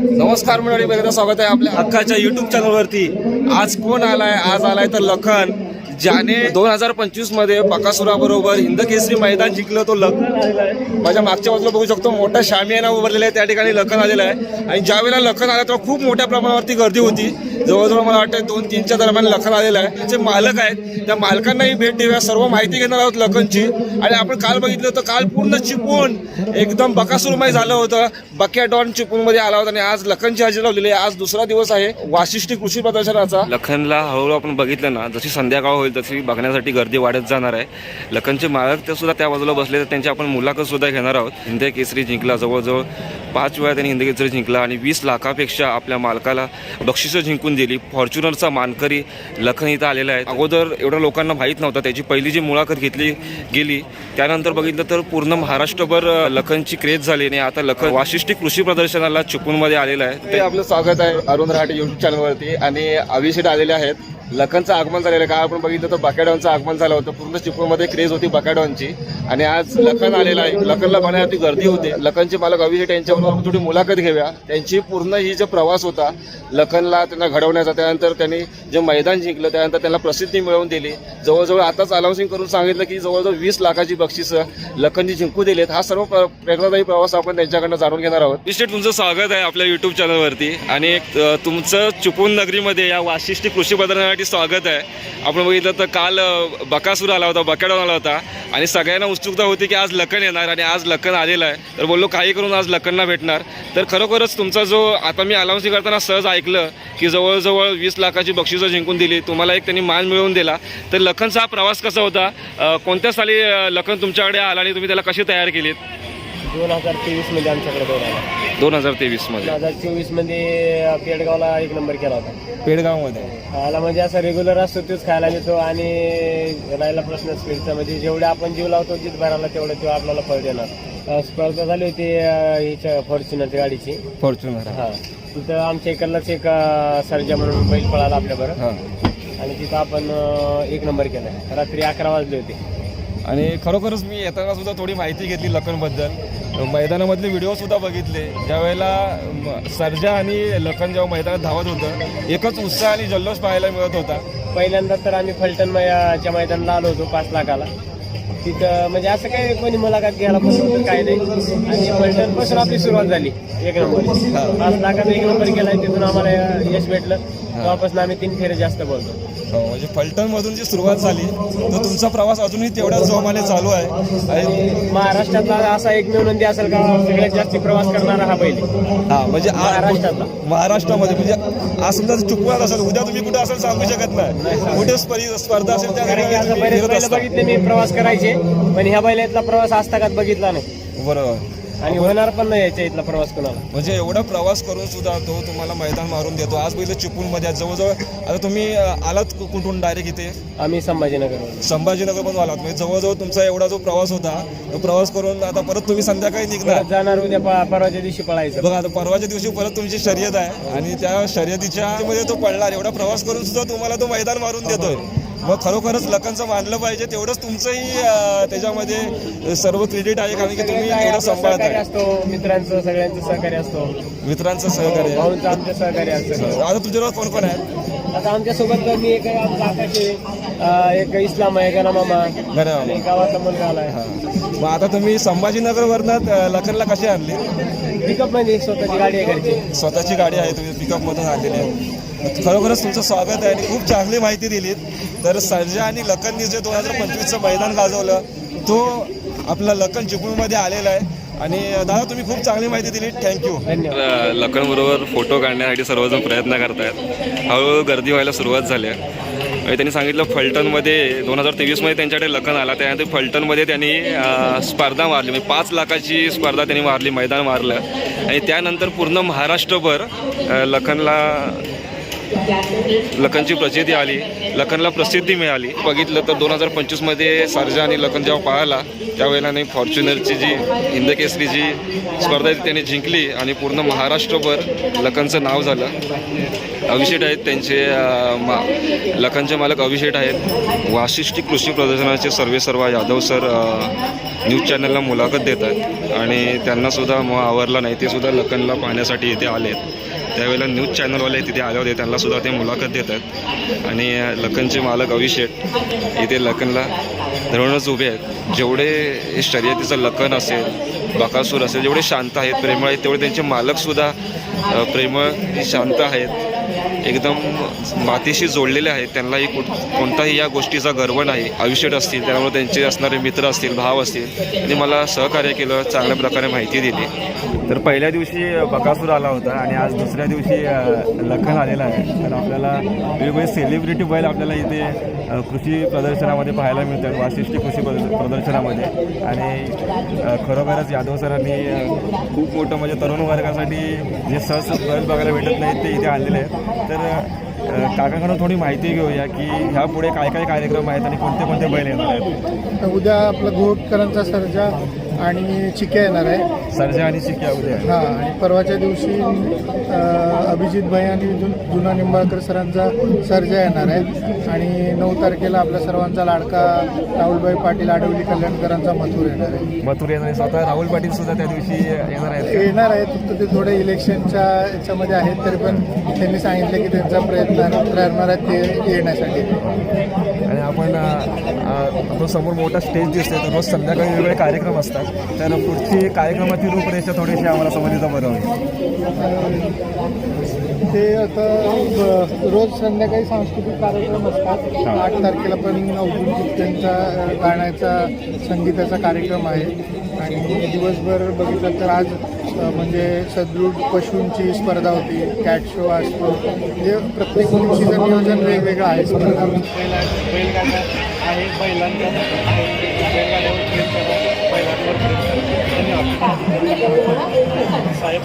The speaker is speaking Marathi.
नमस्कार मंडळी, पहिल्यांदा स्वागत आहे आपल्या हक्काच्या युट्यूब चॅनलवरती। आज कोण आलाय? आज आलाय तर लखन, ज्याने 2025 मध्ये बकासुराबरोबर हिंद केसरी मैदान जिंकलं। तो लखन आलेला आहे। माझ्या मागच्या बाजूला बघू शकतो मोठा शामियाना उभारलेला आहे, त्या ठिकाणी लखन आलेला आहे। आणि ज्यावेळेला लखन आला तेव्हा खूप मोठ्या प्रमाणावरती गर्दी होती। जवळजवळ मला वाटतं 2-3च्या दरम्यान लखन आलेला आहे। जे मालक आहेत त्या मालकांनाही भेट देऊया, सर्व माहिती घेणार आहोत लखनची। आणि आपण काल बघितलं होतं, काल पूर्ण चिपळूण एकदम बकासूरमय झालं होतं। बक्या डॉन चिपळूणमध्ये आला होता आणि आज लखनची हजेरी लावलेली आहे। आज दुसरा दिवस आहे वाशिष्ठी कृषी प्रदर्शनाचा। लखनला हळूहळू आपण बघितलं ना, जशी संध्याकाळ होईल तशी बघण्यासाठी गर्दी वाढत जाणार आहे। लखनचे मालक ते सुद्धा त्या बाजूला बसले, तर त्यांची आपण मुलाखत सुद्धा घेणार आहोत। हिंद केसरी जिंकला, जवळजवळ 5 वेळा त्यांनी हिंद केसरी जिंकला आणि 20 लाखापेक्षा आपल्या मालकाला बक्षिसं जिंकून दिली। फॉर्च्युनरचा मानकरी लखन इथं आलेला आहे। अगोदर एवढ्या लोकांना माहीत नव्हतं, त्याची पहिली जी मुलाखत घेतली गेली त्यानंतर बघितलं तर पूर्ण महाराष्ट्रभर लखनची क्रेज झाली आणि आता लखन वाशिष्ठी कृषी प्रदर्शनाला चिपळूणमध्ये आलेला आहे। ते आपलं स्वागत आहे अरुण रहाटे युट्यूब चॅनलवरती। आणि अभिषेक आलेले आहेत। लखनचं आगमन झालेलं आहे। काय आपण बघितलं तर बकाडॉनचं आगमन झालं होतं। पूर्ण चिपळूणमध्ये क्रेज होती बकाडॉनची आणि आज लखन आलेला आहे। लखनला पाहण्यासाठी गर्दी होते। लखनचे मालक अभिषेक यांच्याबरोबर आपण थोडी मुलाखत घेऊया। त्यांची पूर्ण ही जो प्रवास होता लखनला त्यांना घडवण्याचा, त्यानंतर त्यांनी जे मैदान जिंकलं त्यानंतर त्यांना प्रसिद्धी मिळवून दिली। जवळजवळ आताच अनाउन्सिंग करून सांगितलं की जवळजवळ 20 लाखाची बक्षिसं लखनजी जिंकू दिलेत। हा सर्व प्रेरणादायी प्रवास आपण त्यांच्याकडनं जाणून घेणार आहोत। अभिषेक, तुमचं स्वागत आहे आपल्या युट्यूब चॅनलवरती आणि तुमचं चिपळूण नगरीमध्ये या वाशिष्ठी कृषी प्रदर्शनासाठी स्वागत आहे। आपण बघितलं तर काल बकासूर आला होता, बकाडॉन आला होता आणि सगळ्यांना उत्सुकता होती की आज लखन येणार आणि आज लखन आलेला आहे। तर बोललो काही करून आज लखनला भेटणार। तर खरोखरच तुमचा जो आता मी अनाउन्सिंग करताना सहज ऐकलं की जवळजवळ 20 लाखाची बक्षिसं जिंकून दिली, तुम्हाला एक त्यांनी मान मिळवून दिला। तर लखनचा हा प्रवास कसा होता? कोणत्या साली लखन तुमच्याकडे आला आणि तुम्ही त्याला कशी तयार केलीत? 2023 मध्ये आमच्याकडे दौरा आला। 2023 मध्ये 2024 मध्ये पेडगावला 1 नंबर केला होता। पेडगावमध्ये आला म्हणजे असं रेग्युलर असतो तोच खायला येतो आणि राहिला प्रश्न स्पीडचा, म्हणजे जेवढे आपण जीव लावतो जित भराला तेवढं तो आपल्याला फळ देणार। स्पर्धा झाली होती हिच्या फॉर्च्युनरच्या गाडीची। फॉर्च्युनर, हा, तिथं आमच्या इकडलाच एक सर्जा म्हणून बैल पळाला आपल्याबरोबर आणि तिथं आपण 1 नंबर केला। रात्री 11 वाजले होते। आणि खरोखरच मी येताना सुद्धा थोडी माहिती घेतली लखनबद्दल। मैदानामधले व्हिडिओ सुद्धा बघितले। ज्यावेळेला सर्जा आणि लखन जेव्हा मैदानात धावत होतं, एकच उत्साह आणि जल्लोष पाहायला मिळत होता। पहिल्यांदा तर आम्ही फलटणच्या मैदानाला आलो होतो 5 लाखाला। तिथं म्हणजे असं काही कोणी मुलाखत घ्यायला पण काय नाही आणि फलटणपासून आपली सुरुवात झाली 1 नंबर। 5 लाखाचा 1 नंबर केला, तिथून आम्हाला यश भेटलं। तेव्हापासून आम्ही 3 फेरे जास्त बोलतो। म्हणजे फलटणमधून जी सुरुवात झाली तर तुमचा प्रवास अजूनही तेवढ्याच जोमाने चालू आहे। आणि महाराष्ट्रातला असा एकमेव नंदी असेल का सगळ्यात जास्त प्रवास करणारा हा बैल? हा, म्हणजे महाराष्ट्रातला, महाराष्ट्रामध्ये म्हणजे आज समजा चुकवाल असेल, उद्या तुम्ही कुठे असेल सांगू शकत नाही। कुठे स्पर्धा असेल त्या बरेच बैल बघितले मी प्रवास करायचे, पण ह्या बैलातला प्रवास आजतागात बघितला नाही। बरोबर, आणि होणार पण नाही याच्या इथला प्रवास कोणाला। म्हणजे एवढा प्रवास करून सुद्धा तो तुम्हाला मैदान मारून देतो। आज पहिलं चिपळूणमध्ये जवळजवळ आता तुम्ही आलात कुठून डायरेक्ट इथे? आम्ही संभाजीनगर संभाजीनगरमधून आलात, म्हणजे जवळजवळ तुमचा एवढा जो प्रवास होता तो प्रवास करून आता परत तुम्ही संध्याकाळी निघणार जाणार, उद्या परवाच्या दिवशी पळायचं। बघा, आता परवाच्या दिवशी परत तुमची शर्यत आहे आणि त्या शर्यतीच्या मध्ये तो पडणार। एवढा प्रवास करून सुद्धा तुम्हाला तो मैदान मारून देतोय। मग खरोखरच लखनचं मानलं पाहिजे, तेवढंच तुमचंही त्याच्यामध्ये सर्व क्रेडिट आहे, कारण की तुम्ही एवढं सांभाळत असतो। मित्रांचं सगळ्यांचं सहकार्य असतो, मित्रांचं सहकार्य, भाऊंचं आमचं सहकार्य असतं। आता तुमच्याबरोबर कोण कोण आहेत? आता आमच्यासोबत मी एक आमचा आकाश आहे, एक इस्लाम आहे, गणा मामा आणि गावातला मुलगा आलाय। मग आता तुम्ही संभाजीनगरवरनं लखनला कशी आणली? पिकअप मध्ये स्वतःची गाडी आहे घरची। स्वतःची गाडी आहे, तुम्ही पिकअपमधून आणलेली आहे। खरोखरच तुमचं स्वागत आहे आणि खूप चांगली माहिती दिलीत। तर सर्जा आणि लखननी जे 2025चं मैदान गाजवलं, तो आपला लखन चिपळूणमध्ये आलेला आहे। आणि दादा, तुम्ही खूप चांगली माहिती दिली, थँक्यू। लखन बरोबर फोटो काढण्यासाठी सर्वजण प्रयत्न करतायत। हळूहळू गर्दी व्हायला सुरुवात झाली आहे आणि त्यांनी सांगितलं फलटणमध्ये 2023 मध्ये त्यांच्याकडे लखन आला, त्यानंतर फलटणमध्ये त्यांनी स्पर्धा मारली, म्हणजे 5 लाखाची स्पर्धा त्यांनी मारली, मैदान मारलं आणि त्यानंतर पूर्ण महाराष्ट्रभर लखनला लखनची प्रचिती आली, लखनला प्रसिद्धी मिळाली. बघितलं तर 2025मध्ये सर्जा आणि लखन जेव्हा पाहायला त्यावेळेला नाही फॉर्च्युनरची जी हिंद केसरी जी स्पर्धा आहे त्यांनी जिंकली आणि पूर्ण महाराष्ट्रभर लखनचं नाव झालं. अभिषेक आहेत त्यांचे लखनचे मालक अभिषेक आहेत. वाशिष्ठी कृषी प्रदर्शनाचे सर्वेसर्वा यादव सर न्यूज चॅनलला मुलाखत देत आहेत आणि त्यांनासुद्धा मग आवरला नाही, ते सुद्धा लखनला पाहण्यासाठी इथे आले आहेत. त्यावेळेला न्यूज चॅनलवाले तिथे आले होते, त्यांनासुद्धा ते मुलाखत देत आहेत आणि लखनचे मालक अभिषेक इथे लखनला धरूनच उभे आहेत. जेवढे शर्यतीचं लखन असेल, बकासूर असेल, जेवढे शांत आहेत, प्रेमळ आहेत, तेवढे त्यांचे मालकसुद्धा प्रेमळ शांत आहेत, एकदम मातीशी जोडलेले आहेत. त्यांनाही कोणताही या गोष्टीचा गर्व नाही. अभिषेक असतील, त्यामुळे त्यांचे असणारे मित्र असतील, भाव असतील, त्यांनी मला सहकार्य केलं, चांगल्या प्रकारे माहिती दिली. तर पहिल्या दिवशी बकासूर आला होता आणि आज दुसऱ्या दिवशी लखन आलेला आहे. तर आपल्याला वेगवेगळे सेलिब्रिटी बैल आपल्याला इथे कृषी प्रदर्शनामध्ये पाहायला मिळतात, वाशिष्ठी कृषी प्रदर्शनामध्ये. आणि खरोखरच यादव सरांनी खूप मोठं म्हणजे तरुण वर्गासाठी जे सहज बैल बघायला भेटत नाहीत ते इथे आणलेले आहेत. तर काकाकडून थोडी माहिती घेऊया की ह्या पुढे काय काय कार्यक्रम आहेत आणि कोणते कोणते बैल येणार आहेत. उद्या आपलं घोटकरांचा सर्जा आणि चिक्या येणार आहे. सर्जा आणि चिक्या उद्या. हां, आणि परवाच्या दिवशी अभिजित भाई आणि जुना निंबाळकर सरांचा सर्जा येणार आहे. आणि 9 तारखेला आपल्या सर्वांचा लाडका राहुलभाई पाटील आडवली कल्याणकरांचा मथुर येणार आहे. मथुर येणार आहे. स्वतः राहुल पाटील सुद्धा त्या दिवशी येणार आहेत. फक्त ते थोडे इलेक्शनच्या याच्यामध्ये आहेत, तरी पण त्यांनी सांगितलं की त्यांचा प्रयत्न राहणार आहे ते येण्यासाठी. आणि आपण समोर मोठा स्टेज दिसते, तर रोज संध्याकाळी वेगवेगळे कार्यक्रम असतात. तर पुढची कार्यक्रमाची रूपरेषा थोडीशी आम्हाला समजलं बरं होईल. ते आता रोज संध्याकाळी सांस्कृतिक कार्यक्रम असतात. 8 तारखेला पण अवधूत गुप्तेंचा गाण्याचा संगीताचा कार्यक्रम आहे. आणि दिवसभर बघितलं तर आज म्हणजे सदृढ पशूंची स्पर्धा होती, कॅट शो असतो. म्हणजे प्रत्येक दिवशीचं नियोजन वेगवेगळं आहे. स्पर्धा बैलगाड्या आहे, बैलांच्या बैलगाड्यावर प्रेम करा, बैलांवर प्रेम करा. धन्यवाद साहेब.